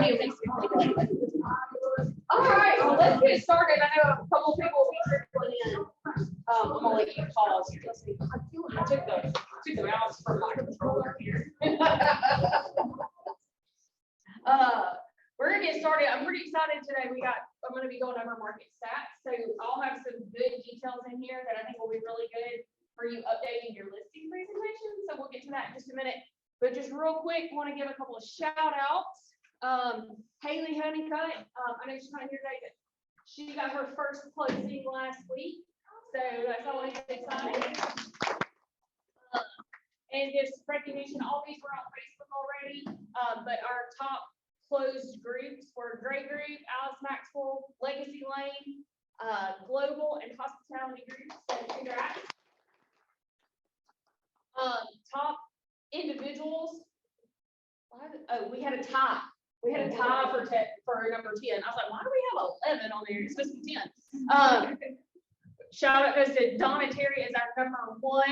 need at least 15 minutes. All right, well, let's get started. I know a couple people will be trickling in. I'm gonna let you pause. Let's see. I took the mouse from my controller here. We're gonna get started. I'm pretty excited today. I'm gonna be going over market stats. So I'll have some good details in here that I think will be really good for you updating your listing presentation. So we'll get to that in just a minute. But just real quick, I want to give a couple of shout outs. Haley Honeycutt, I know she's not here today, but she got her first closing last week. So that's always exciting. And just recognition, all these were on Facebook already, but our top closed groups were Gray Group, Alice Maxwell, Legacy Lane, Global, and Hospitality Groups. So congrats. Top individuals. Oh, we had a tie. We had a tie for number 10. I was like, why do we have 11 on there? It's supposed to be 10. Shout out goes to Donna Terry as our number 1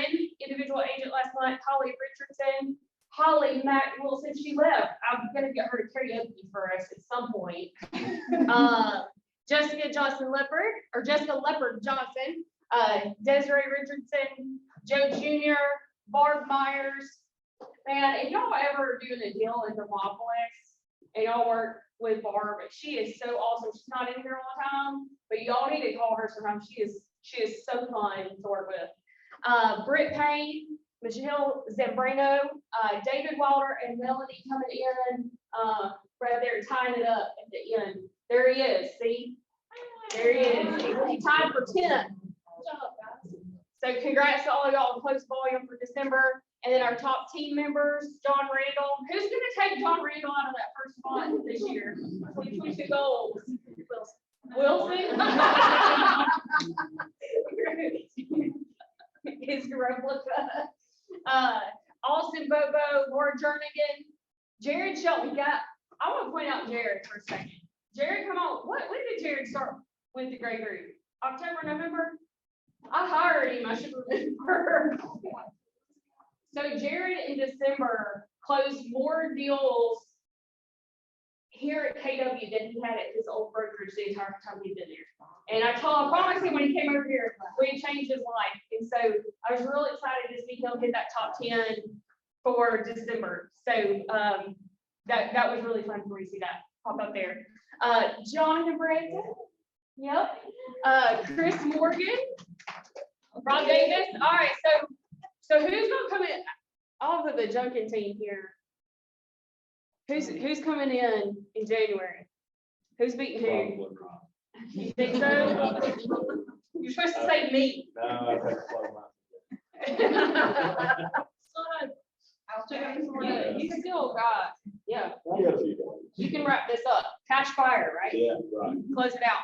individual agent last month. Holly Richardson, Holly Mack Wilson. She left. I'm gonna get her to karaoke for us at some point. Jessica Leopard Johnson, Desiree Richardson, Joe Jr., Barb Myers. Man, if y'all ever doing a deal in Thermopolis and y'all work with Barb, she is so awesome. She's not in here all the time, but y'all need to call her sometime. She is so fun to work with. Britt Payne, Michelle Zambrano, David Wilder, and Melanie coming in right there, tying it up at the end. There he is. See, there he is. He tied for 10. Good job, guys. So congrats to all of y'all on close volume for December. And then our top team members, John Randall. Who's going to take John Randall out of that first spot this year? 2022 goals. Wilson. His replica. Austin Bobo, Laura Jernigan, Jared Shelton. I want to point out Jared for a second. Jared, come on. When did Jared start with the Gray Group? October, November? I hired him. I should remember. So Jared in December closed more deals here at KW than he had at his old brokerage the entire time he'd been there. And I promised him when he came over here, we changed his life. And so I was really excited to see him hit that top 10 for December. So that was really fun for me to see that pop up there. Jonathan Brandon. Yep. Chris Morgan. Rob Davis. All right, so who's gonna come in off of the Junkin team here? Who's coming in January? Who's beating who? You think so? You're supposed to say me. No, I think You still got, yeah. You can wrap this up. Cash fire, right? Yeah, right. Close it out.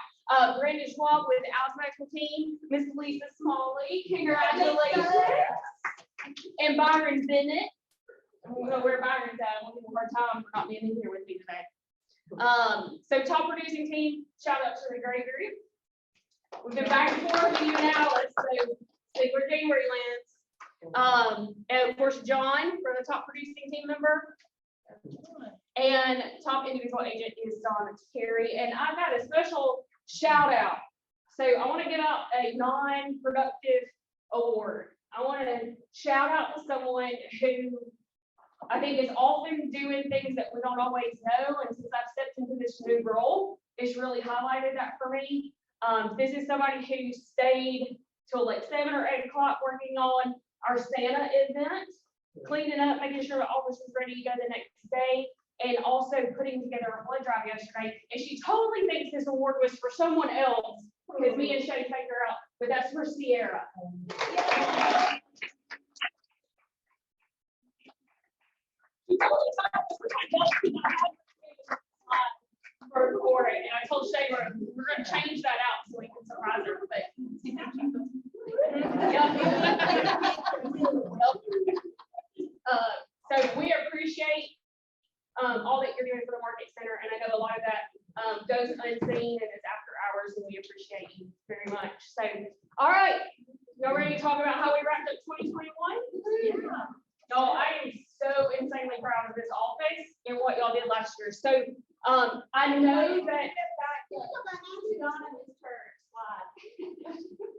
Brandon Schwab with the Alice Maxwell team, Miss Lisa Smalley, congratulations. And Byron Bennett. I don't know where Byron's at. I'm giving him a hard time for not being in here with me today. So top producing team, shout out to the Gray Group. We've been back and forth with you now. Let's see where January lands. And of course, John for the top producing team member. And top individual agent is Donna Terry. And I've got a special shout out. So I want to give out a non-productive award. I want to shout out to someone who I think is often doing things that we don't always know. And since I've stepped into this new role, it's really highlighted that for me. This is somebody who stayed till like 7 or 8 o'clock working on our Santa event, cleaning up, making sure the office was ready to go the next day, and also putting together a blood drive yesterday. And she totally thinks this award was for someone else because me and Shay take her out, but that's for Sierra. For it, and I told Shay we're going to change that out so we can surprise her. But so we appreciate all that you're doing for the Market Center, and I know a lot of that goes unseen and is after hours, and we appreciate you very much. So, all right, y'all ready to talk about how we wrapped up 2021? Yeah. Y'all, I am so insanely proud of this office and what y'all did last year. I know that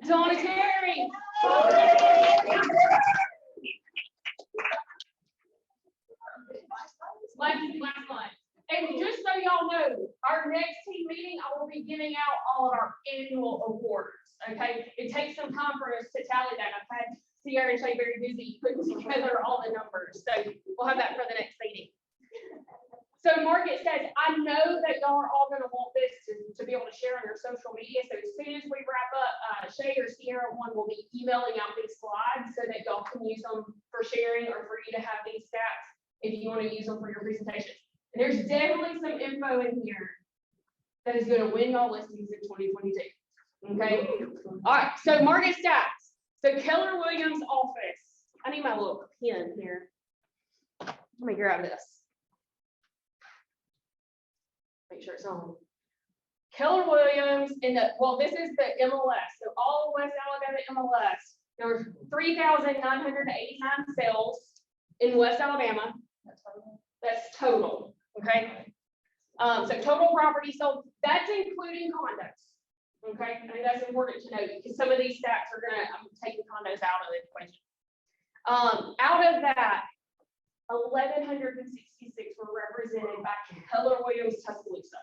Donna Terry. Last month. And just so y'all know, our next team meeting, I will be giving out all of our annual awards. Okay, it takes some time for us to tally that. I've had Sierra and Shay very busy putting together all the numbers, so we'll have that for the next meeting. So Margaret says, I know that y'all are all going to want this to be able to share on your social media. So as soon as we wrap up, Shay or Sierra one will be emailing out these slides so that y'all can use them for sharing or for you to have these stats if you want to use them for your presentation. And there's definitely some info in here that is going to win y'all listings in 2022. Okay. All right. So market stats. So Keller Williams office. I need my little pen here. Let me grab this. Make sure it's on. Keller Williams in the, well, this is the MLS. So all West Alabama MLS. There were 3,989 sales in West Alabama. That's total. Okay. So total property sold. That's including condos. Okay, I think that's important to note because some of these stats are I'm taking condos out of the equation. Out of that, 1,166 were represented by Keller Williams Tuscaloosa.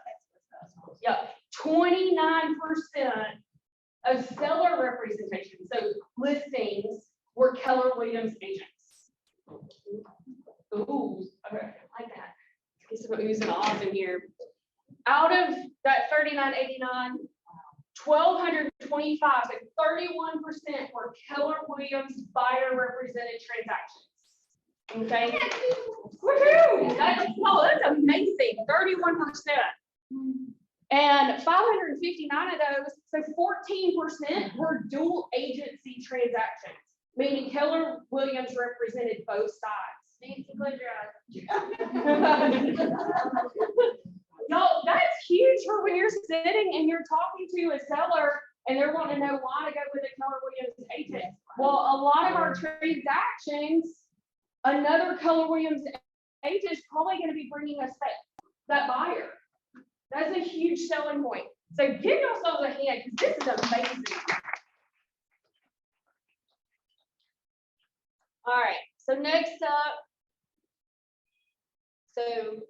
Yeah, 29% of seller representation, so listings, were Keller Williams agents. Ooh, okay, I like that. Get some oohs and ahs in here. Out of that 3,989. 1,225, so 31% were Keller Williams buyer represented transactions. Okay. Woohoo! That's amazing. 31%. And 559 of those, so 14% were dual agency transactions, meaning Keller Williams represented both sides. Nancy, close your eyes. Y'all, that's huge for when you're sitting and you're talking to a seller and they're wanting to know why to go with a Keller Williams agent. Well, a lot of our transactions, another Keller Williams agent is probably going to be bringing us that buyer. That's a huge selling point. So give yourselves a hand because this is amazing. All right, so next up, so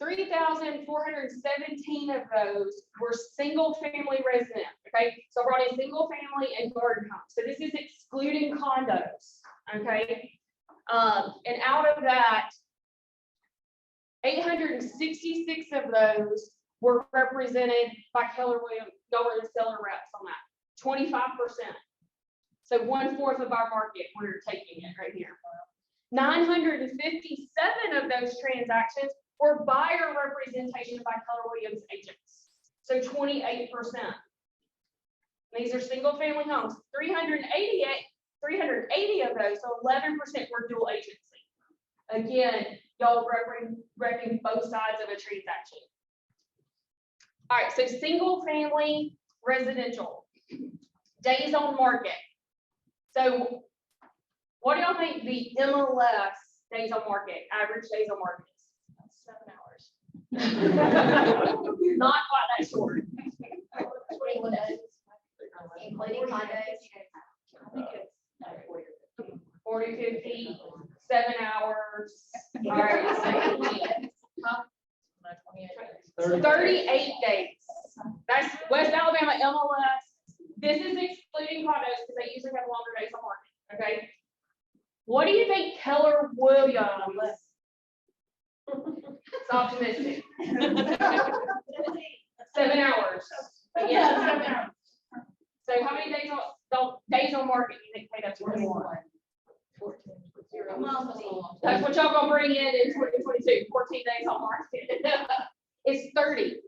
3,417 of those were single family resident. Okay, so brought in single family and garden homes. So this is excluding condos. Okay, and out of that, 866 of those were represented by Keller Williams. Y'all were the seller reps on that. 25%. So 1/4 of our market, we're taking it right here. 957 of those transactions were buyer representation by Keller Williams agents. So 28%. These are single family homes. 380 of those, so 11% were dual agency. Again, y'all repping both sides of a transaction. All right, so single family residential, days on market. So what do y'all think the MLS days on market, average days on market is? 7 hours. Not quite that short. 21 days, including condos. I think it's 40, 50, 7 hours. All right, so 38 days. That's West Alabama MLS. This is excluding condos because they usually have longer days on market. Okay. What do you think Keller Williams? It's optimistic. 7 hours. Yeah, 7 hours. So how many days on market do you think paid up to 21? 14. That's what y'all gonna bring in 2022. 14 days on market. It's 30.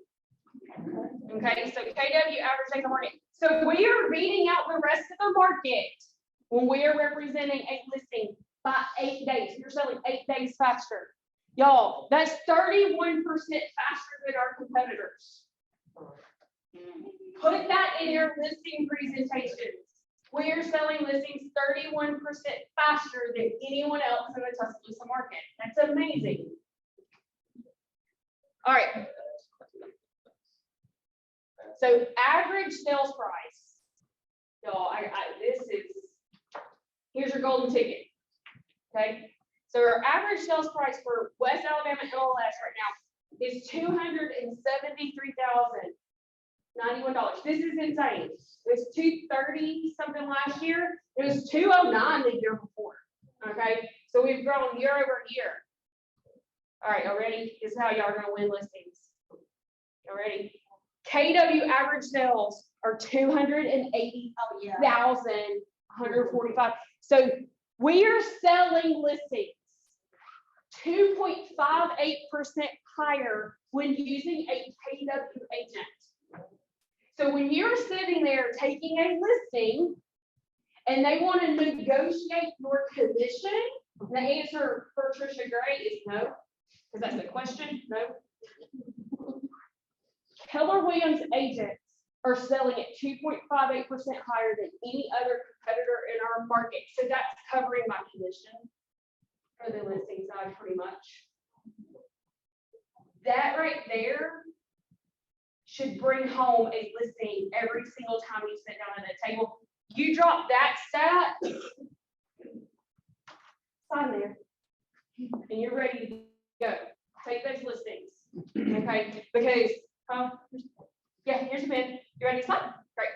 Okay, so KW average days on market. So we are beating out the rest of the market when we are representing a listing by 8 days. You're selling 8 days faster. Y'all, that's 31% faster than our competitors. Put that in your listing presentations. We are selling listings 31% faster than anyone else in the Tuscaloosa market. That's amazing. All right, So average sales price, y'all, here's your golden ticket. Okay, so our average sales price for West Alabama MLS right now is $273,091. This is insane. It was 230 something last year. It was 209 the year before. Okay, so we've grown year over year. All right, y'all ready? This is how y'all are gonna win listings. Y'all ready? KW average sales are 280,145. So we are selling listings 2.58% higher when using a KW agent. So when you're sitting there taking a listing and they want to negotiate your commission, the answer for Trisha Gray is no, because that's the question, no. Keller Williams agents are selling at 2.58% higher than any other competitor in our market. So that's covering my commission for the listing side pretty much. That right there should bring home a listing every single time you sit down at the table. You drop that stat, sign there, and you're ready to go. Take those listings, okay? Because, yeah, here's your pen. You ready to sign? Great.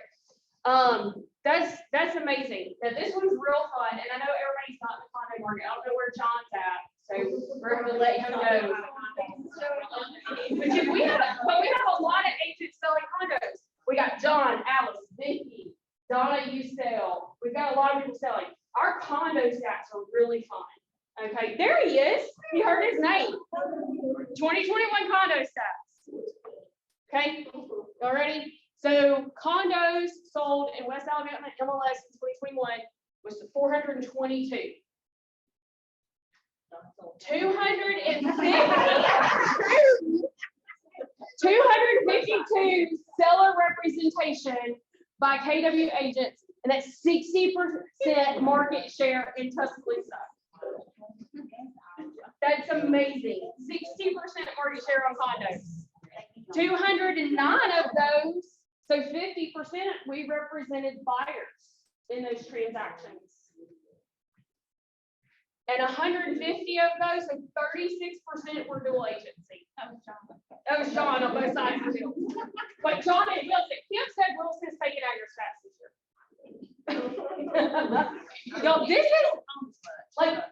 That's amazing. Now this one's real fun, and I know everybody's not in the condo market. I don't know where John's at, so we're gonna let him know. But we have a lot of agents selling condos. We got John, Alice, Vicky, Donna, you sell. We've got a lot of people selling. Our condo stats are really fun. Okay, there he is. You heard his name. 2021 condo stats. Okay, y'all ready? So condos sold in West Alabama MLS in 2021 was 422. 252 seller representation by KW agents, and that's 60% market share in Tuscaloosa. That's amazing. 60% market share on condos. 209 of those, so 50%, we represented buyers in those transactions. And 150 of those, so 36% were dual agency. That was John on both sides of the deal. But John and Wilson, Kim said Wilson's taking out your stats this year. Y'all, this is like,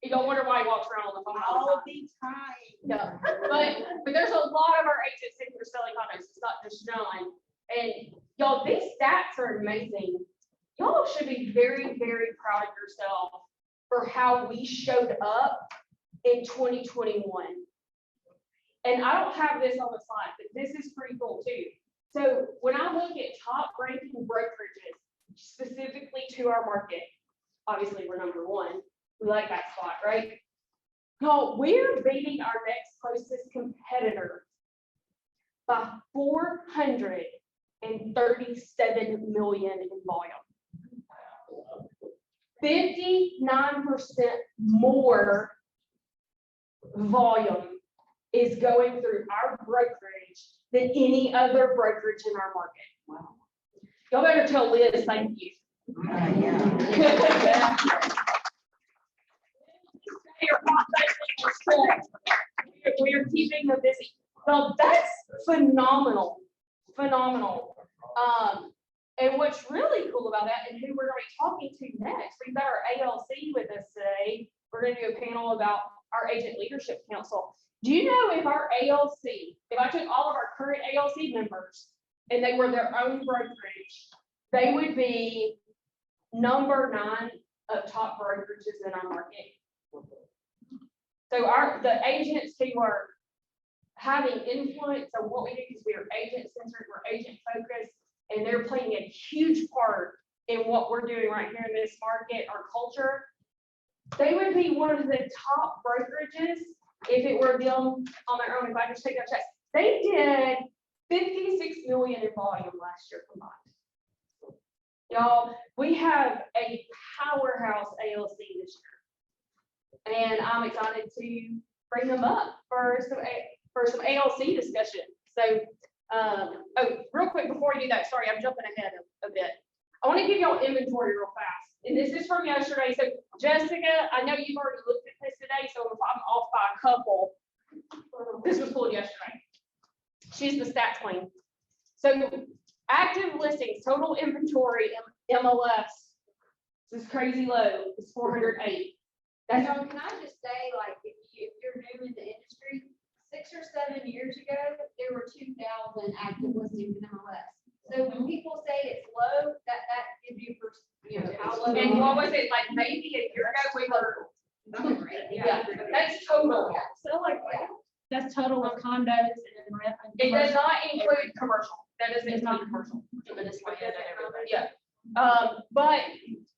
you don't wonder why he walks around on the phone all the time. No, but there's a lot of our agents that are selling condos. It's not just John. And y'all, these stats are amazing. Y'all should be very, very proud of yourself for how we showed up in 2021. And I don't have this on the slide, but this is pretty cool too. So when I look at top ranking brokerages, specifically to our market, obviously we're number one. We like that spot, right? No, we're beating our next closest competitor by 437 million in volume. 59% more volume is going through our brokerage than any other brokerage in our market. Wow. Y'all better tell Liz thank you. We are keeping them busy. Well, that's phenomenal. Phenomenal. And what's really cool about that, and who we're going to be talking to next, we've got our ALC with us today. We're going to do a panel about our Agent Leadership Council. Do you know if our ALC, if I took all of our current ALC members and they were their own brokerage, they would be number 9 of top brokerages in our market. So the agents who are having influence on what we do, because we are agent centered, we're agent focused, and they're playing a huge part in what we're doing right here in this market, our culture. They would be one of the top brokerages if it were them on their own. If I just take their checks, they did 56 million in volume last year combined. Y'all, we have a powerhouse ALC this year. And I'm excited to bring them up for some ALC discussion. So Oh, real quick before I do that, sorry, I'm jumping ahead a bit. I want to give y'all inventory real fast. And this is from yesterday. So Jessica, I know you've already looked at this today, so if I'm off by a couple, this was pulled yesterday. She's the stats queen. So active listings, total inventory, MLS, this is crazy low, it's 408. That's So can I just say, like, if you're new in the industry, 6 or 7 years ago, there were 2,000 active listings in MLS. So when people say it's low, that gives you, how low. and what was it, like maybe a year ago, we were, yeah, that's total. So like, that's total of condos and rent. and It does commercial. not include commercial. That doesn't include commercial. Yeah. But,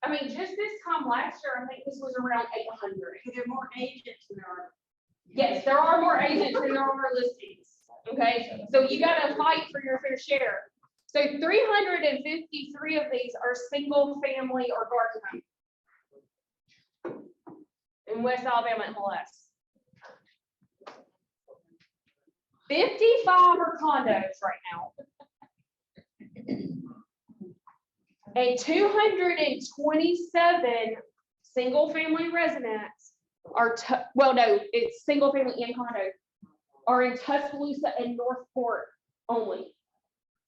I mean, just this time last year, I think this was around 800. There are more agents than there are. Yes, there are more agents than there are listings. Okay, so you gotta fight for your fair share. So 353 of these are single family or garden home in West Alabama MLS. 55 are condos right now. And 227 single family residents are, well, no, it's single family and condo, are in Tuscaloosa and Northport only.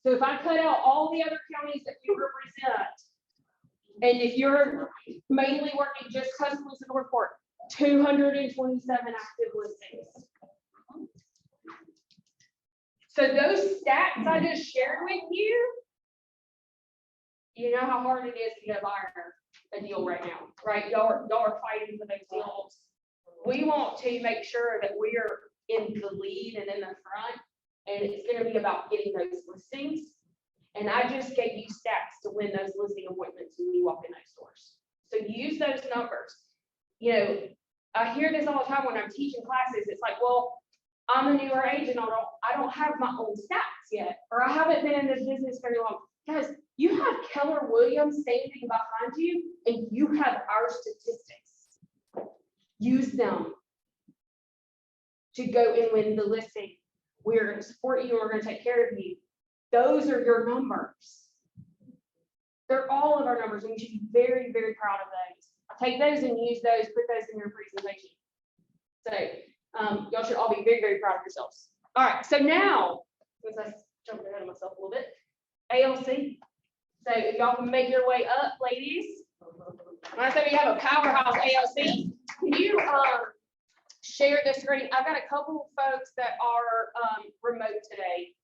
So if I cut out all the other counties that you represent, and if you're mainly working just Tuscaloosa, Northport, 227 active listings. So those stats I just shared with you, you know how hard it is to get a buyer a deal right now, right? Y'all are fighting for those deals. We want to make sure that we're in the lead and in the front, and it's gonna be about getting those listings. And I just gave you stats to win those listing appointments when you walk in those doors. So use those numbers. You know, I hear this all the time when I'm teaching classes. It's like, well, I'm a newer agent. I don't have my own stats yet, or I haven't been in this business very long. Guys, you have Keller Williams standing behind you, and you have our statistics. Use them to go and win the listing. We're going to support you, and we're going to take care of you. Those are your numbers. They're all of our numbers, and you should be very, very proud of those. Take those and use those, put those in your presentation. So y'all should all be very, very proud of yourselves. All right, so now, since I jumped ahead of myself a little bit, ALC. So if y'all can make your way up, ladies. When I say we have a powerhouse ALC, can you share the screen? I've got a couple of folks that are remote today.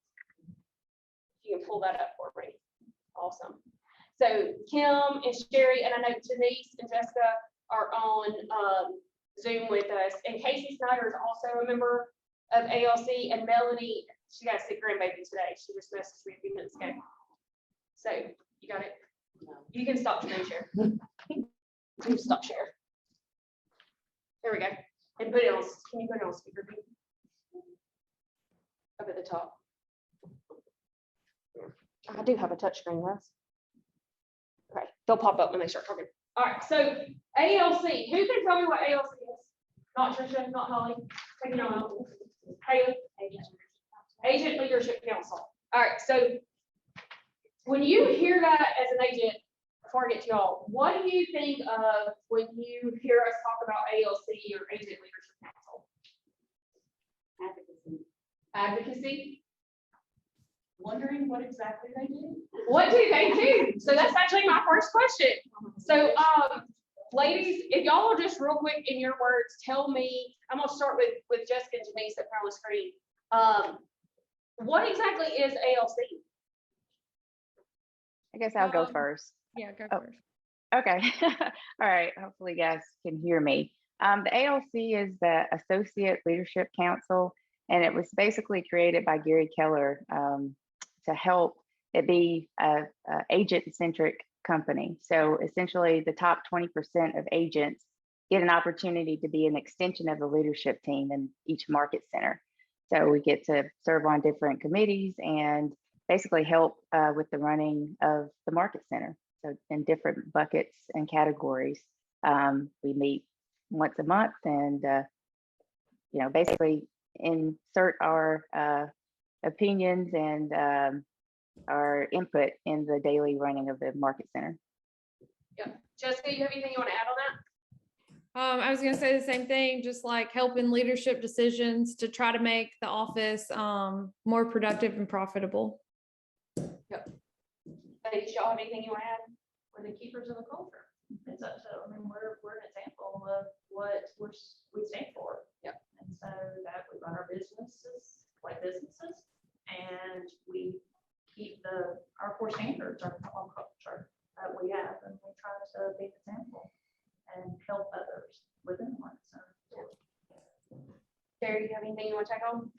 You can pull that up for me. Awesome. So Kim and Sherry, and I know Denise and Jessica are on Zoom with us. And Casey Snyder is also a member of ALC, and Melanie, she got a sick grandbaby today. She just messaged me a few minutes ago. So you got it? You can stop screen share. You can stop share. There we go. And put it on, can you put it on speaker? Up at the top. I do have a touch screen, guys. Okay, they'll pop up when they start talking. All right, so ALC, who can tell me what ALC is? Not Trisha, not Holly. Take it on. Haley. Agent Leadership Council. All right, so when you hear that as an agent, before I get to y'all, what do you think of when you hear us talk about ALC or Agent Leadership Council? Advocacy. Advocacy? Wondering what exactly they do? What do they do? So that's actually my first question. So, ladies, if y'all will just real quick in your words, tell me, I'm gonna start with Jessica and Denise up here on the screen. What exactly is ALC? I guess I'll go first. Yeah, go Oh. first. Okay. All right. Hopefully you guys can hear me. The ALC is the Associate Leadership Council, and it was basically created by Gary Keller to help it be a agent-centric company. So essentially the top 20% of agents get an opportunity to be an extension of the leadership team in each market center. So we get to serve on different committees and basically help with the running of the market center. So in different buckets and categories, we meet once a month and, basically insert our opinions and our input in the daily running of the Market Center. Jessica, you have anything you want to add on that? I was gonna say the same thing, just like helping leadership decisions to try to make the office more productive and profitable. Ladies, y'all have anything you want to add? We're the keepers of the culture. It's up to, I mean, we're an example of what we stand for. Yep. And so that we run our businesses like businesses, and we keep our core standards, our culture that we have, and we try to be an example and help others within one. So Jerry, you have anything you want to check on?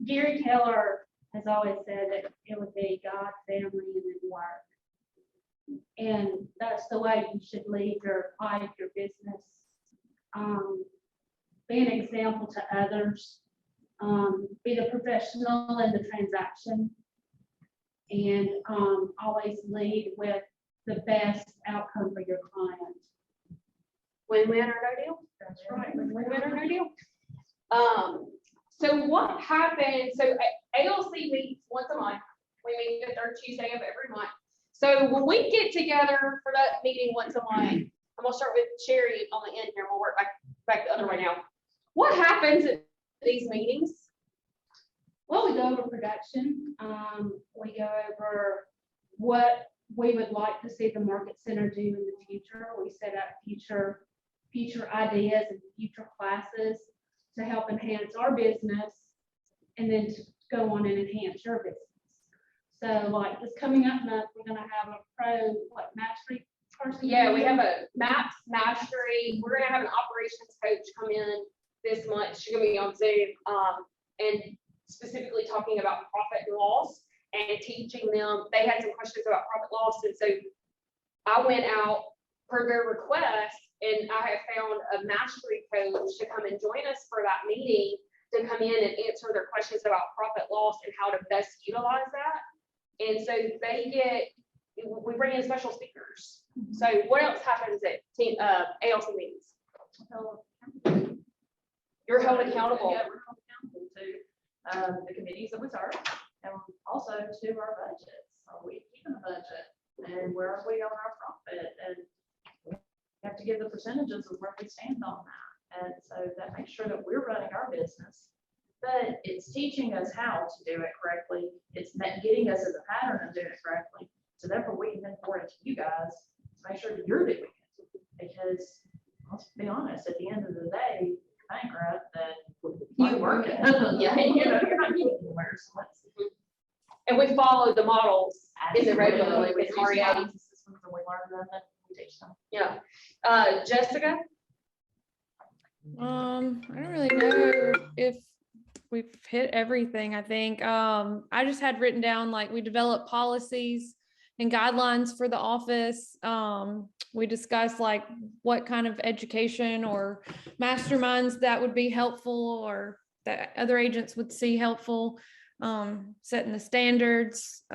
Gary Keller has always said that it would be God, family, and then work. And that's the way you should lead your life, your business. Be an example to others. Be the professional in the transaction. And always lead with the best outcome for your client. Win-win or no deal? that's right. Win-win or no deal? So what happens, so ALC meets once a month. We meet the third Tuesday of every month. So when we get together for that meeting once a month, I'm gonna start with Sherry on the end here, and we'll work back the other way now. What happens at these meetings? Well, we go over production. We go over what we would like to see the Market Center do in the future. We set up future ideas and future classes to help enhance our business and then to go on and enhance your business. So like this coming up month, we're gonna have a mastery person. Yeah, we have a MAPS mastery. We're gonna have an operations coach come in this month. She's gonna be on Zoom, and specifically talking about profit and loss and teaching them. They had some questions about profit loss, and so I went out per their request, and I have found a mastery coach to come and join us for that meeting to come in and answer their questions about profit loss and how to best utilize that. And so we bring in special speakers. So what else happens at ALC meetings? You're held accountable. Yeah, we're held accountable to the committees that we serve, and also to our budgets. Are we keeping the budget? And where are we on our profit? And we have to give the percentages of where we stand on that. And so that makes sure that we're running our business, but it's teaching us how to do it correctly. It's getting us in the pattern of doing it correctly. So therefore we can then pour into you guys to make sure that you're doing it. Because let's be honest, at the end of the day, bankrupt, then you working. Yeah. You know, you're not getting anywhere. So let's. And we follow the models in the regularly with It's REA. systems, and we learn them and we teach them. Yeah. Jessica? I don't really know if we've hit everything, I think. I just had written down, like, we develop policies and guidelines for the office. We discussed like what kind of education or masterminds that would be helpful or that other agents would see helpful, setting the standards,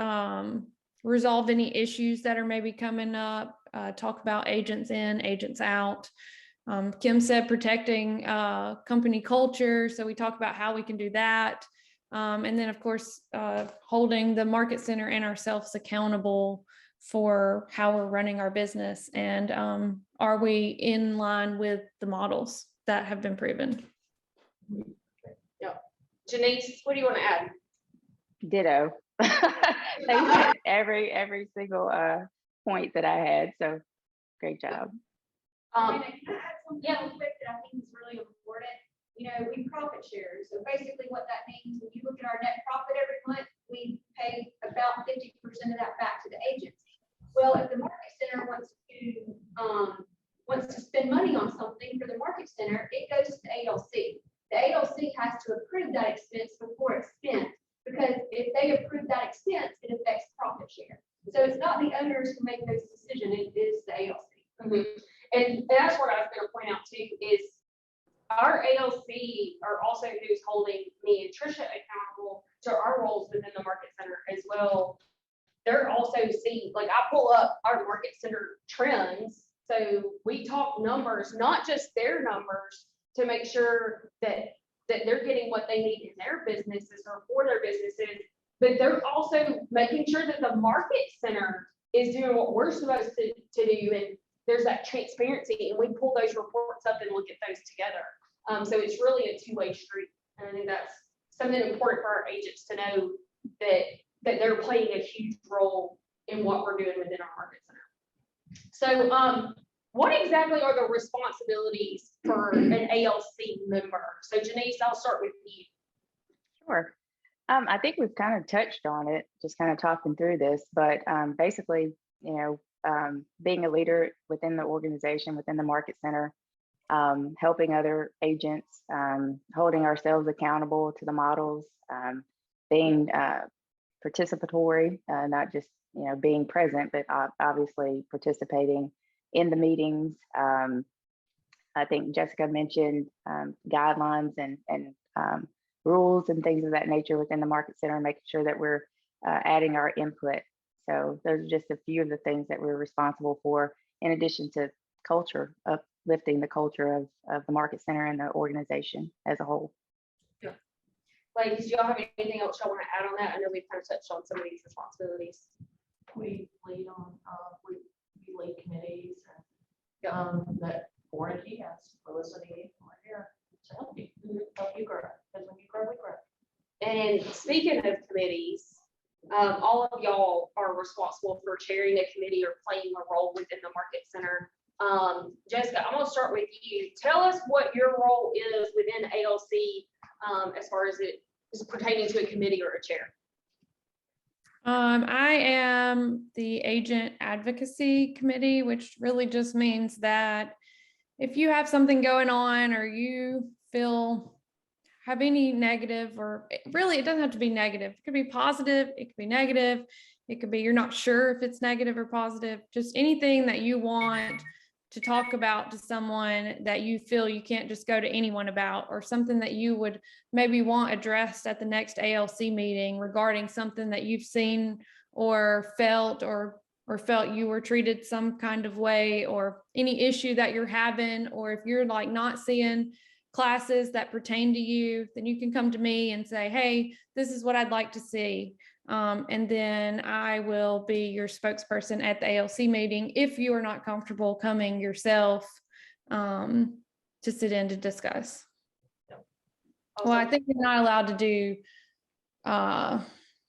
resolve any issues that are maybe coming up, talk about agents in, agents out. Kim said protecting company culture. So we talk about how we can do that. And then of course, holding the Market Center and ourselves accountable for how we're running our business. And are we in line with the models that have been proven? Janice, what do you want to add? Ditto. They hit every single point that I had. So great job. Can I add something real quick that I think is really important? You know, we profit share. So basically what that means, when you look at our net profit every month, we pay about 50% of that back to the agents. Well, if the Market Center wants to spend money on something for the Market Center, it goes to the ALC. The ALC has to approve that expense before it's spent, because if they approve that expense, it affects profit share. So it's not the owners who make those decisions, it is the ALC. Mhm. And that's what I was going to point out too, is our ALC are also who's holding me and Trisha accountable to our roles within the Market Center as well. They're also seeing, like, I pull up our Market Center trends. So we talk numbers, not just their numbers, to make sure that that they're getting what they need in their businesses or for their businesses, but they're also making sure that the market center is doing what we're supposed to do, and there's that transparency, and we pull those reports up and look at those together. So it's really a two-way street, and I think that's something important for our agents to know, that they're playing a huge role in what we're doing within our market center. So, what exactly are the responsibilities for an ALC member? So Janice, I'll start with you. Sure. I think we've kind of touched on it, just kind of talking through this, but basically, being a leader within the organization, within the market center, helping other agents, holding ourselves accountable to the models, being participatory, not just being present, but obviously participating in the meetings. I think Jessica mentioned guidelines and rules and things of that nature within the market center, making sure that we're adding our input. So those are just a few of the things that we're responsible for, in addition to culture, uplifting the culture of the market center and the organization as a whole. Ladies, do y'all have anything else y'all want to add on that? I know we've kind of touched on some of these responsibilities. We lead on, we lead committees and that board and he has Felicity, we're here to help you grow, because when you grow, we grow. And speaking of committees, all of y'all are responsible for chairing a committee or playing a role within the market center. Jessica, I'm gonna start with you. Tell us what your role is within ALC as far as it is pertaining to a committee or a chair. I am the agent advocacy committee, which really just means that if you have something going on or you have any negative, or really it doesn't have to be negative, it could be positive, it could be negative, it could be you're not sure if it's negative or positive, just anything that you want to talk about to someone that you feel you can't just go to anyone about, or something that you would maybe want addressed at the next ALC meeting regarding something that you've seen or felt you were treated some kind of way, or any issue that you're having, or if you're like not seeing classes that pertain to you, then you can come to me and say, hey, this is what I'd like to see. And then I will be your spokesperson at the ALC meeting if you are not comfortable coming yourself to sit in to discuss. Well, I think you're not allowed to do,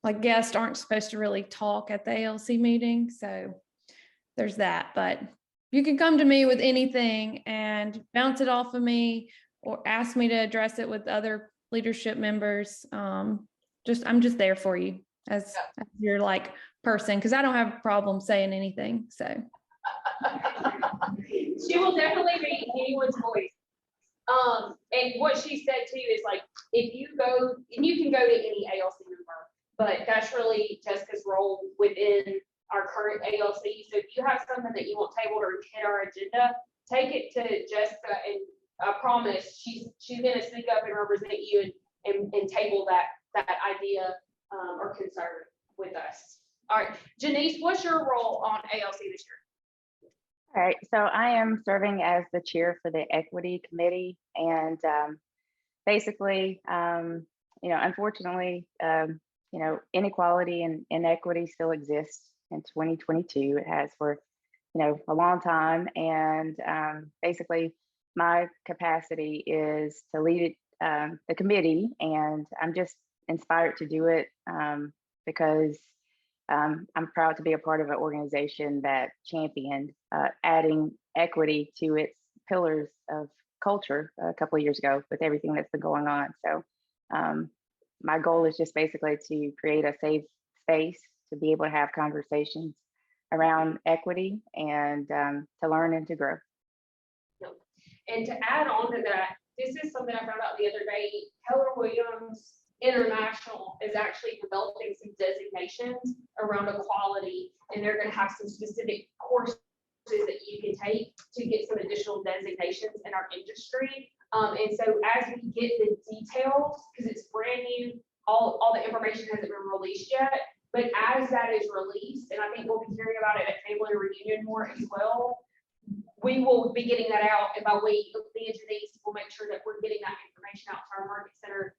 like guests aren't supposed to really talk at the ALC meeting. So there's that, but you can come to me with anything and bounce it off of me or ask me to address it with other leadership members. I'm just there for you as your like person, because I don't have a problem saying anything. So she will definitely be anyone's voice. And what she said too is like, if you go, and you can go to any ALC member, but that's really Jessica's role within our current ALC. So if you have something that you want tabled or hit our agenda, take it to Jessica, and I promise she's gonna speak up and represent you and table that idea or concern with us. All right, Janice, what's your role on ALC this year? All right, so I am serving as the chair for the equity committee, and basically, unfortunately, inequality and inequity still exists in 2022. It has for, a long time, and basically, my capacity is to lead the committee, and I'm just inspired to do it because I'm proud to be a part of an organization that championed adding equity to its pillars of culture a couple of years ago with everything that's been going on. So my goal is just basically to create a safe space to be able to have conversations around equity and to learn and to grow. And to add on to that, this is something I found out the other day. Keller Williams International is actually developing some designations around equality, and they're going to have some specific courses that you can take to get some additional designations in our industry. And so as we get the details, because it's brand new, all the information hasn't been released yet, but as that is released, and I think we'll be hearing about it at Family Reunion more as well, we will be getting that out, and by we, the entities will make sure that we're getting that information out to our market center,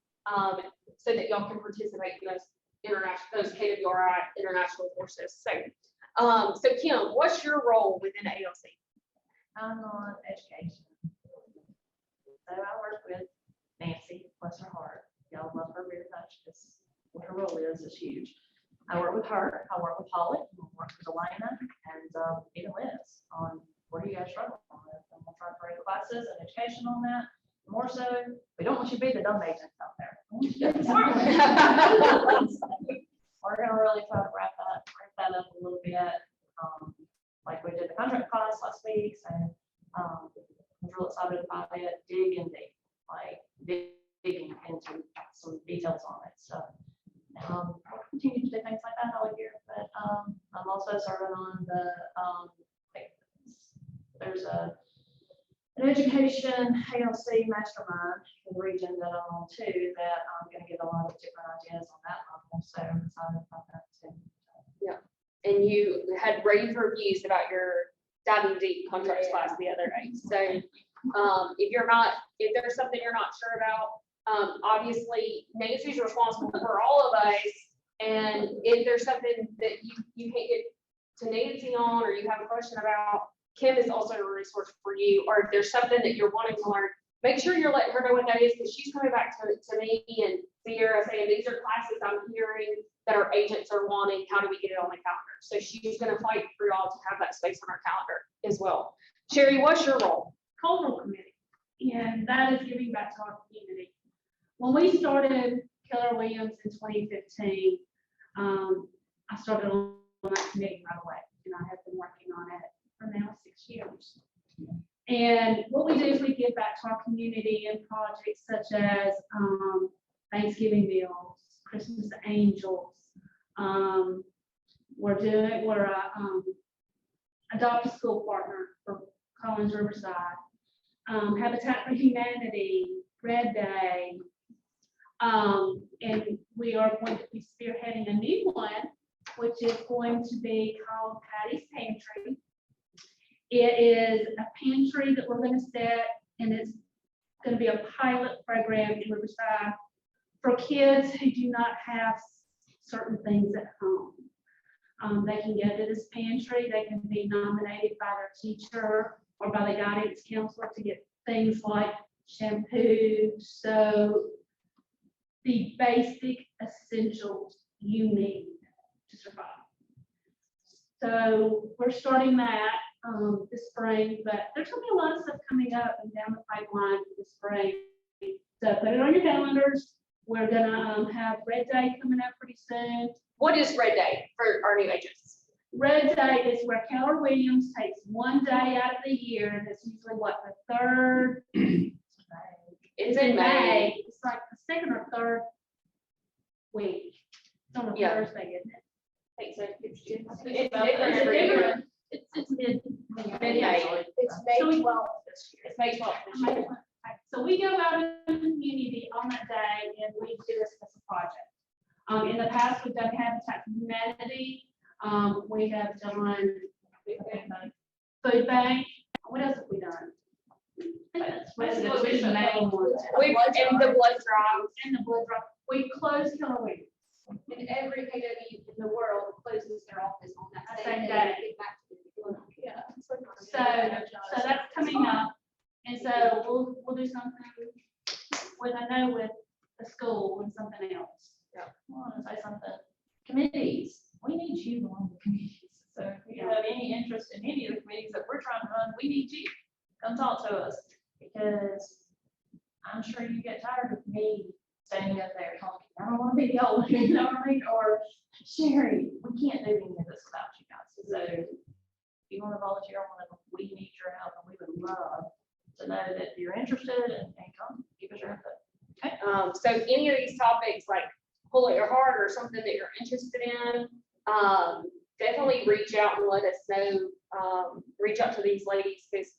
so that y'all can participate in those those KWRI international courses. So, so Kim, what's your role within ALC? I'm on education. So I work with Nancy, bless her heart. Y'all love her very much because what her role is huge. I work with her, I work with Holly, I work with Elena, and even Liz on what are you guys struggling with. And we'll try to bring classes and education on that. More so, we don't want you to be the dumb agents out there. We want you to be the smart ones. We're gonna really try to wrap that up a little bit. Like we did the contract class last week, so I'm real excited about it, digging into some details on it, so. I'll continue to do things like that all year, but I'm also serving on the, there's an education ALC mastermind in the region that I'm on too, that I'm gonna get a lot of different ideas on that level, so I'm excited about that too. And you had rave reviews about your diving deep contracts class the other day. So if there's something you're not sure about, obviously Nancy's responsible for all of us. And if there's something that you can't get to Nancy on, or you have a question about, Kim is also a resource for you. Or if there's something that you're wanting to learn, make sure you're letting her know what that is, because she's coming back to me and Sierra saying, these are classes I'm hearing that our agents are wanting. How do we get it on the calendar? So she's going to fight for y'all to have that space on our calendar as well. Sherry, what's your role? Cultural committee, and that is giving back to our community. When we started Keller Williams in 2015, I started on that committee right away, and I have been working on it for now 6 years. And what we do is we give back to our community in projects such as Thanksgiving meals, Christmas Angels. We're Adopt a School partner for Collins Riverside, Habitat for Humanity, Red Day. And we are going to be spearheading a new one, which is going to be called Patty's Pantry. It is a pantry that we're going to set, and it's going to be a pilot program in Riverside for kids who do not have certain things at home. They can go to this pantry, they can be nominated by their teacher or by the guidance counselor to get things like shampoo, soap, the basic essentials you need to survive. So we're starting that this spring, but there's gonna be a lot of stuff coming up and down the pipeline for the spring. So put it on your calendars. We're gonna have Red Day coming up pretty soon. What is Red Day for our new agents? Red Day is where Keller Williams takes one day out of the year, and it's usually what, the third? It's in May. It's like the second or third week. It's on a Yeah. Thursday, isn't it? I think so. It's It's different about- every year. It's mid. May. It's May So we- 12th this year. It's May 12th this year. So we go out in the community on that day and we do a special project. In the past, we've done Habitat for Humanity. We have done food bank. What else have we done? That's the main ones. We've, and the blood drive. And the blood draw. We closed Keller Williams. And every KW in the world closes their office on that Same same day. day. Get back to the- Yeah. So that's coming up. And so we'll do something with, I know with the school and something else. I want to say something. Committees, we need you on the committees. So if you have any interest in any of the committees that we're trying to run, we need you. Come talk to us, because I'm sure you get tired of me standing up there talking. I don't want to be the old, you know what I mean? Or Sherry, we can't do any of this without you guys. So if you want to volunteer on one of them, we need your help, and we would love to know that you're interested and come give us your input. So any of these topics, like pull at your heart or something that you're interested in, definitely reach out and let us know. Reach out to these ladies, because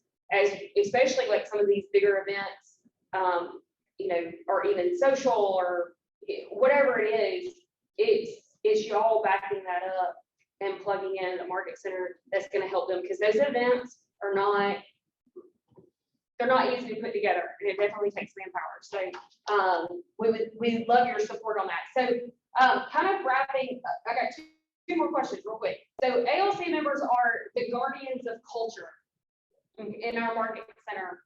especially like some of these bigger events, or even social or whatever it is, it's y'all backing that up and plugging in the market center that's going to help them, because those events are not, they're not easy to put together, and it definitely takes manpower. So, we'd love your support on that. So, kind of wrapping, I got two more questions real quick. So ALC members are the guardians of culture in our market center.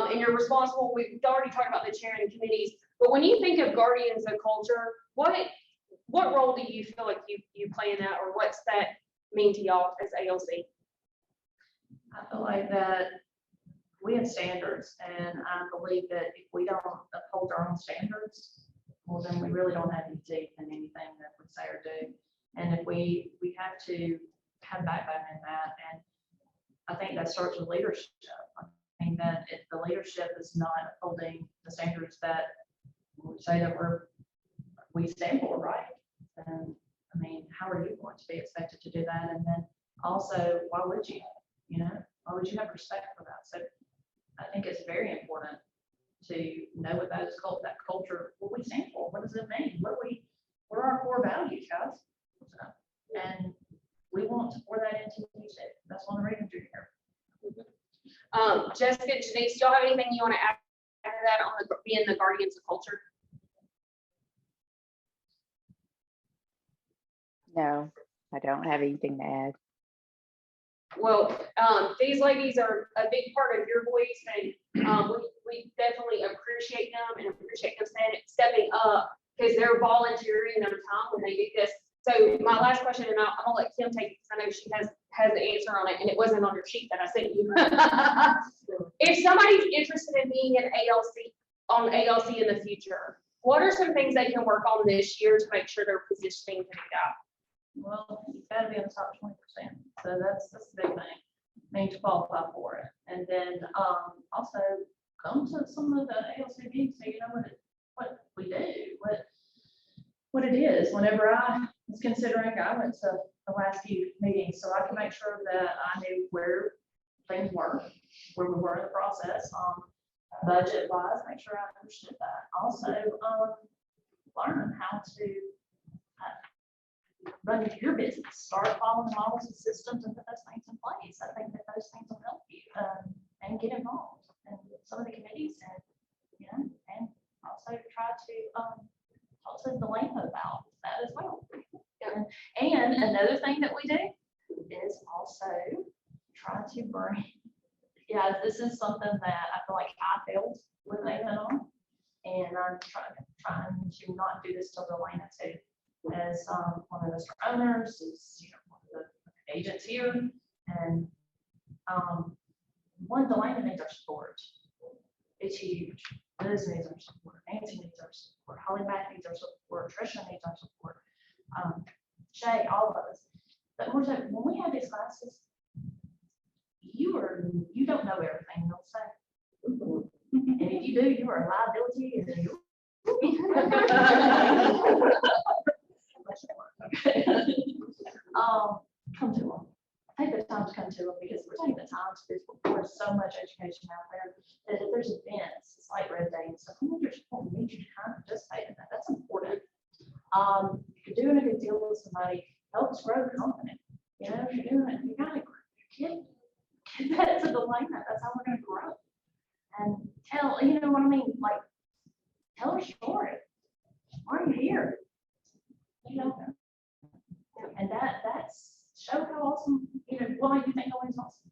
And you're responsible, we've already talked about the chair and committees, but when you think of guardians of culture, what role do you feel like you play in that, or what's that mean to y'all as ALC? I feel like that we have standards, and I believe that if we don't uphold our own standards, well, then we really don't have any teeth in anything that we say or do. And if we have to have backbone in that, and I think that starts with leadership. I think that if the leadership is not upholding the standards that we say that we stand for, right? Then, I mean, how are you going to be expected to do that? And then also, why would you? Why would you have respect for that? So I think it's very important to know what that is called, that culture, what we stand for, what does it mean? What are our core values, guys? And we want to pour that into music. That's one of the reasons you're here. Jessica, Janice, do y'all have anything you want to add to that on being the guardians of culture? No, I don't have anything to add. Well, these ladies are a big part of your voice, and we definitely appreciate them and appreciate them stepping up, because they're volunteering their time when they do this. So my last question, and I'm gonna let Kim take it, because I know she has the answer on it, and it wasn't on your sheet that I sent you. If somebody's interested in being an ALC in the future, what are some things they can work on this year to make sure they're positioning to do that? Well, you've got to be in the top 20%. So that's the big thing. I mean, to qualify for it. And then also come to some of the ALC meetings so you know what we do, what it is. Whenever I was considering, I went to the last few meetings so I can make sure that I knew where things were, where we were in the process, budget wise, make sure I understood that. Also, learn how to run your business, start following models and systems and put those things in place. I think that those things will help you and get involved in some of the committees, and also try to talk to the land about that as well. And another thing that we do is also try to bring, this is something that I feel like I failed with Nathan on, and I'm trying to not do this till Delana too. As one of those owners, is one of the agents here, and Delana needs our support. It's huge. Liz needs our support. Nancy needs our support. Holly Mack needs our support. Trisha needs our support. Shay, all of us. But more so, when we have these classes, you don't know everything they'll say, and if you do, you are a liability, and you. Come to them. Take the time to come to them, because we're taking the time to do. There's so much education out there that if there's events, it's like Red Day and stuff. We need your support. We need you to kind of participate in that. That's important. If you're doing a good deal with somebody, help us grow the company. If you're doing it, you gotta get that to the lineup. That's how we're going to grow. And tell, you know what I mean? Like, tell our story. Why are you here? And that's show how awesome, why you think Owen's awesome.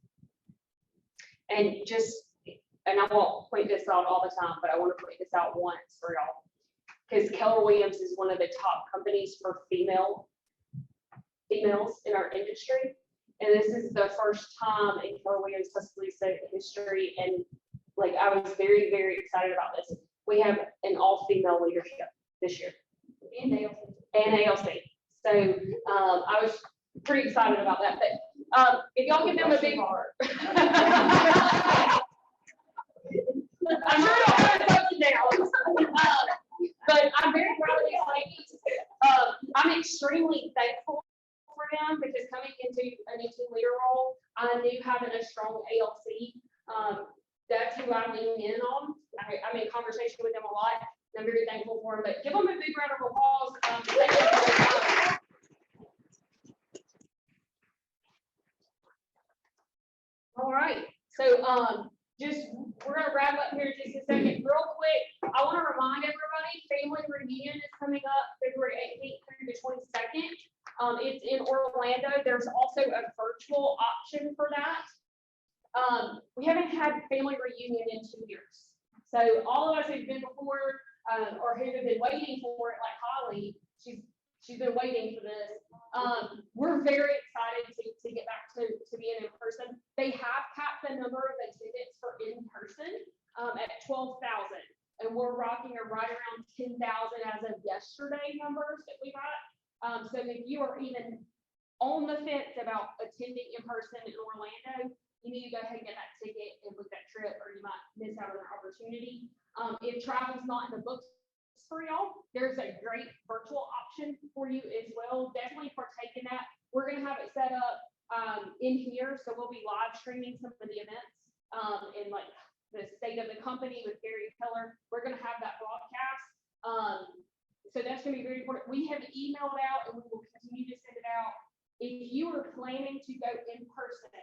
And I won't point this out all the time, but I want to point this out once for y'all, because Keller Williams is one of the top companies for females in our industry. And this is the first time in Keller Williams Tuscaloosa history, and like, I was very, very excited about this. We have an all-female leadership this year. And ALC. So I was pretty excited about that. But if y'all give them a big heart. I'm sure y'all have it broken down. But I'm very proud of these ladies. I'm extremely thankful for them, because coming into a new team leader role, I knew having a strong ALC, that's who I lean in on. I'm in conversation with them a lot, and I'm very thankful for them. But give them a big round of applause. Thank you. All right. 18th through the 22nd. It's in Orlando. There's also a virtual option for that. We haven't had family reunion in 2 years. So all of us who've been before, or who have been waiting for it, like Holly, she's been waiting for this. We're very excited to get back to being in person. They have capped the number of attendance for in person at 12,000, and we're rocking right around 10,000 as of yesterday numbers that we got. So if you are even on the fence about attending in person in Orlando, you need to go ahead and get that ticket and book that trip, or you might miss out on an opportunity. If travel's not in the books for y'all, there's a great virtual option for you as well. Definitely partake in that. We're gonna have it set up in here, so we'll be live streaming some of the events in like the state of the company with Gary Keller. We're gonna have that broadcast. So that's gonna be very important. We have emailed out and we will continue to send it out. If you are planning to go in person,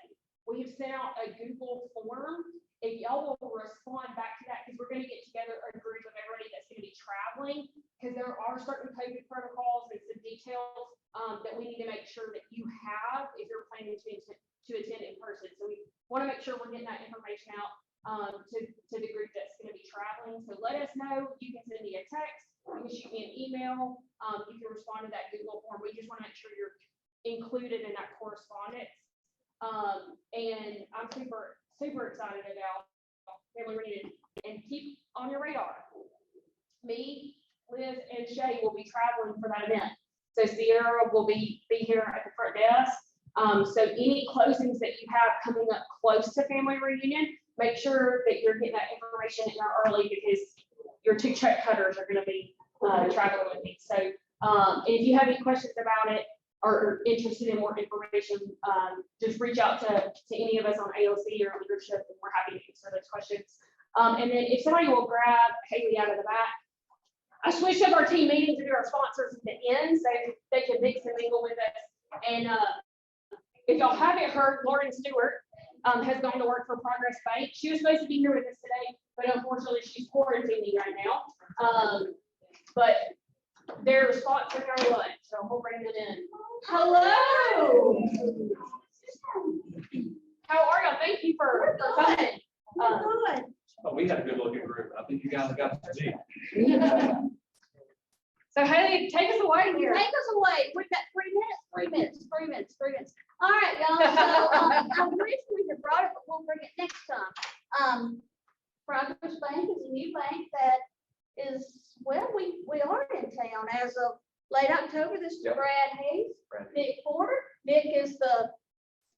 we have sent out a Google form. If y'all will respond back to that, because we're going to get together a group of everybody that's going to be traveling, because there are certain COVID protocols and some details that we need to make sure that you have if you're planning to attend in person. So we want to make sure we're getting that information out to the group that's going to be traveling. So let us know. You can send me a text, you can shoot me an email, you can respond to that Google form. We just want to make sure you're included in that correspondence. And I'm super excited about family reunion, and keep on your radar. Me, Liz, and Shay will be traveling for that event. So Sierra will be here at the front desk. So any closings that you have coming up close to family reunion, make sure that you're getting that information in there early, because your 2 check cutters are going to be traveling with me. So if you have any questions about it, or interested in more information, just reach out to any of us on ALC or leadership, and we're happy to answer those questions. And then if somebody will grab Haley out of the back, I switched up our team meeting to do our sponsors at the end, so they can mix and mingle with us. And if y'all haven't heard, Lauren Stewart has gone to work for Progress Bank. She was supposed to be here with us today, but unfortunately she's quarantining right now. But they're sponsoring our lunch, so we'll bring it in. Hello. How are y'all? Thank you for coming. But we had a good looking group. I think you guys got to see. So Haley, take us away here. Take us away. We've got 3 minutes. All right, y'all. So I wish we had brought it, but we'll bring it next time. Progress Bank is a new bank that is, well, we are in town as of late October. This is Yep. Brad Hayes, Brad. Nick Porter. Nick is the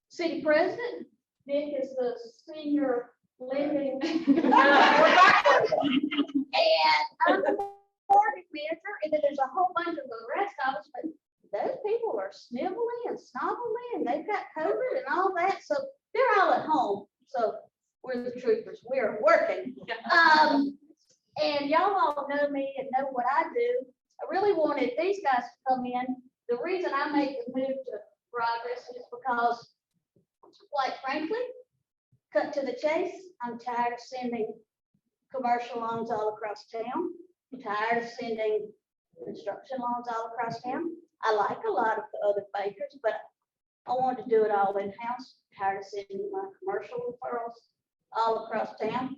city president. Nick is the senior lending. And I'm the mortgage manager, and then there's a whole bunch of the rest of us, but those people are sniveling and snobbling, and they've got COVID and all that, so they're all at home. So we're the troopers, we're working. And y'all all know me and know what I do. I really wanted these guys to come in. The reason I made the move to Progress is because, quite frankly, cut to the chase, I'm tired of sending commercial loans all across town. I'm tired of sending construction loans all across town. I like a lot of the other bankers, but I want to do it all in-house. Tired of sending my commercial referrals all across town.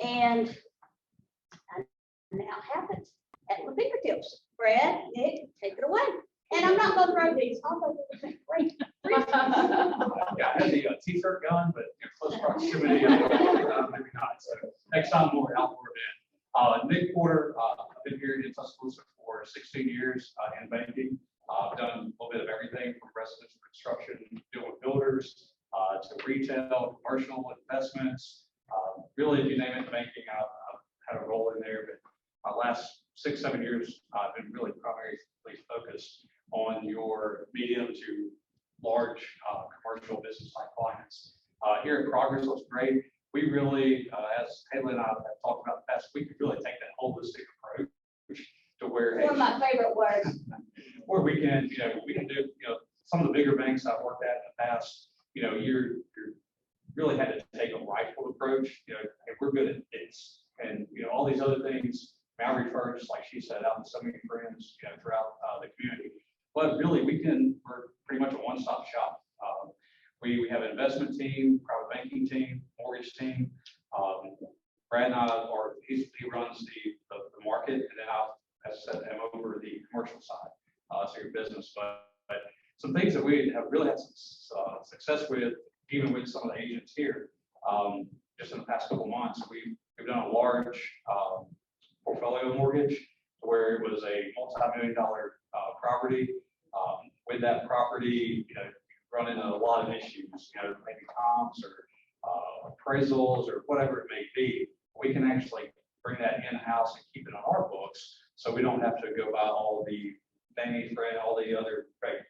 And now happens at my fingertips. Brad, Nick, take it away. And I'm not gonna throw these. I'll go with the great. Yeah, I had the t-shirt gun, but close proximity, maybe not. So next time we'll outdoor event. Nick Porter, I've been here in Tuscaloosa for 16 years in banking. I've done a little bit of everything from residential construction, dealing with builders, to retail, commercial investments. Really, if you name it, banking, I've had a role in there. But my last 6-7 years, I've been really primarily focused on your medium to large commercial business like clients. Here at Progress, what's great, we really, as Haley and I have talked about the past, we could really take that holistic approach to where One of my favorite words. where we can, we can do, some of the bigger banks I've worked at in the past, you're really had to take a rifle approach, and we're good at this. And, all these other things, I refer, just like she said, out to so many friends, throughout we're pretty much a one-stop shop. We have an investment team, private banking team, mortgage team. Brad and I he runs the market, and then as I said, am over the commercial side, so your business. But some things that we have really had some success with, even with some of the agents here, just in the past couple months, we've done a large portfolio mortgage where it was a multi-million-dollar property. With that property, run into a lot of issues, maybe comps or appraisals or whatever it may be. We can actually bring that in-house and keep it on our books, so we don't have to go by all the Fannie, Freddie, all the other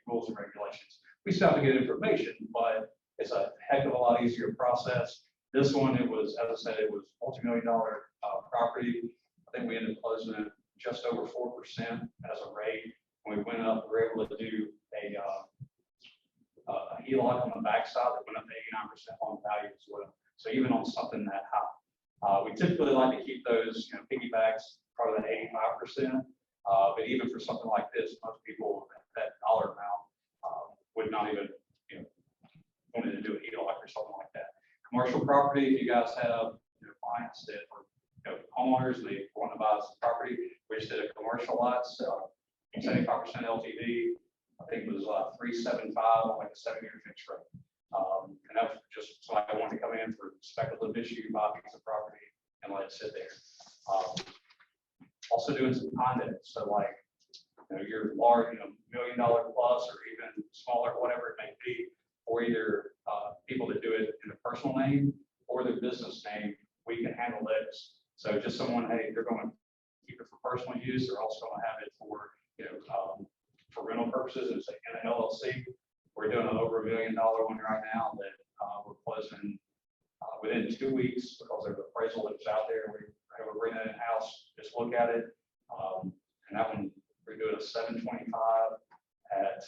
rules and regulations. We still have to get information, but it's a heck of a lot easier process. This one, it was, as I said, it was multi-million-dollar property. I think we ended up closing it just over 4% as a rate. When we went up, we were able to do a HELOC on the backside that went up to 89% on value as well. So even on something that high, we typically like to keep those piggybacks probably that 85%. But even for something like this, most people that dollar amount would not even wanted to do a HELOC or something like that. Commercial property, if you guys have clients that are homeowners, they want to buy some property, we just did a commercial lots, 75% LTV. I think it was 375 on like a 7-year fixed rate. And that was just somebody that wanted to come in for speculative issue, buy a piece of property and let it sit there. Also doing some condos. So like, your large, $1 million plus or even smaller, whatever it may be, or either people that do it in a personal name or their business name, we can handle this. So just someone, hey, they're going to keep it for personal use. They're also going to have it for, for rental purposes. It's in an LLC. We're doing an over $1 million one right now that we're closing within 2 weeks because there's an appraisal that's out there. We're able to bring that in house, just look at it. And that one, we're doing a 725 at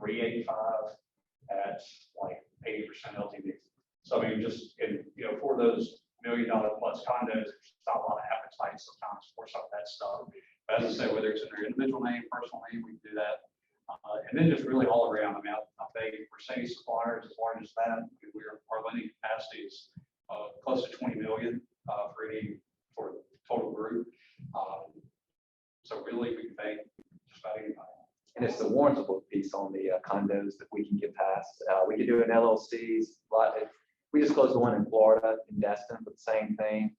385 at like 80% LTV. So I mean, just for those $1 million plus condos, there's not a lot of appetite sometimes for some of that stuff. But as I say, whether it's in their individual name, personal name, we can do that. And then just really all around. I mean, I think Mercedes suppliers, as large as that, our lending capacity is close to 20 million for total group. So really, we can pay just about anybody. And it's the warrantable piece on the condos that we can get past. We could do an LLCs. We just closed the one in Florida, in Destin, but the same thing.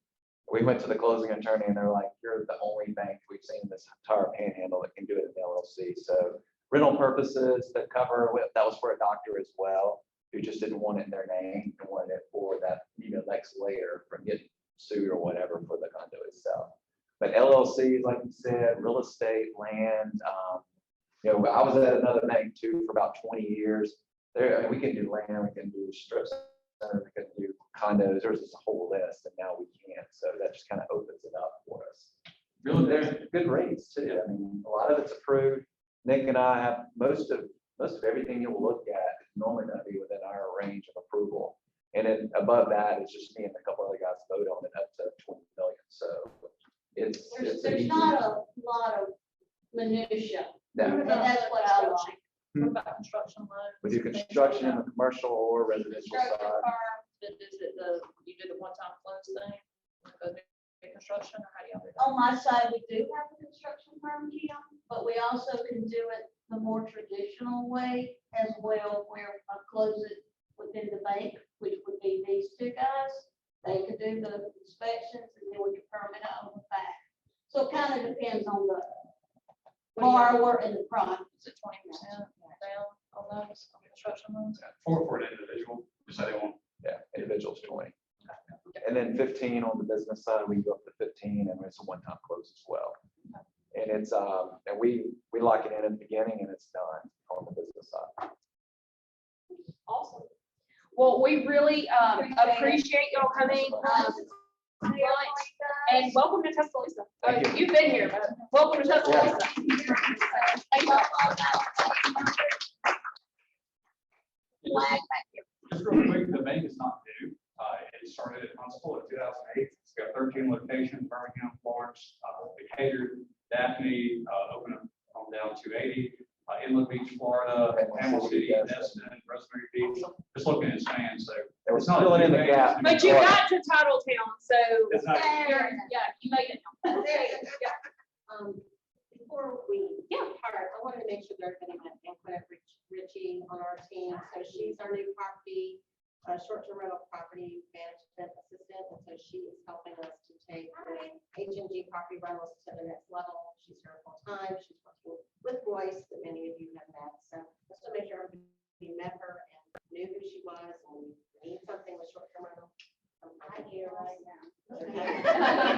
We went to the closing attorney and they're like, you're the only bank we've seen in this entire panhandle that can do it in LLC. So rental purposes that cover, that was for a doctor as well, who just didn't want it in their name and wanted it for that, next layer from getting sued or whatever for the condo itself. But LLCs, like you said, real estate, land, I was at another bank too for about 20 years. There, we can do land, we can do strip center, we can do condos. There's just a whole list, and now we can't. So that just kind of opens it up for us. Really, there's good rates too. I mean, a lot of it's approved. Nick and I have most of everything you'll look at is normally going to be within our range of approval. And then above that, it's just me and a couple other guys vote on it up to 20 million. So there's not a lot of minutia. No. And that's what I like. What about construction loans? We do construction in the commercial or residential Construction side. firm. Is it you do the one-time close thing? Like a new construction, or how do y'all do that? On my side, we do have a construction firm, Kim, but we also can do it the more traditional way as well, where I close it within the bank, which would be these two guys. They could do the inspections and then we could permit it on the back. So it kind of depends on the borrower and the project. Is it 20% down on those construction loans? For an individual, just say they want. Yeah, individuals 20. And then 15 on the business side, we go up to 15, and it's a one-time close as well. And it's and we lock it in at the beginning, and it's done on the business side. Awesome. Well, we really appreciate y'all coming. And welcome to Tuscaloosa. Thank you. You've been here, but welcome to Tuscaloosa. Thank y'all. Just real quick, the bank is not new. It started at Huntsville in 2008. It's got 13 locations: Birmingham, Florence, Decatur, Daphne, open up on down 280. Inland Beach, Florida, Panama Panama City, City, Destin. Destin, Rosemary Beach, just looking at span, so. They were it's not filling in the big, gap. it's But you Florida. got to Titletown, so It's not- yeah, you made it. There you go. Before we part, I wanted to make sure that everybody had input of Richie on our team. So she's our new property, short-term rental property management assistant. And so she is helping us to take H&G property rentals to the next level. She's here full-time. She's working with Boyce that many of you have met. So just to make sure everybody met her and knew who she was and we need something with short-term rental. I'm right here right now. Okay.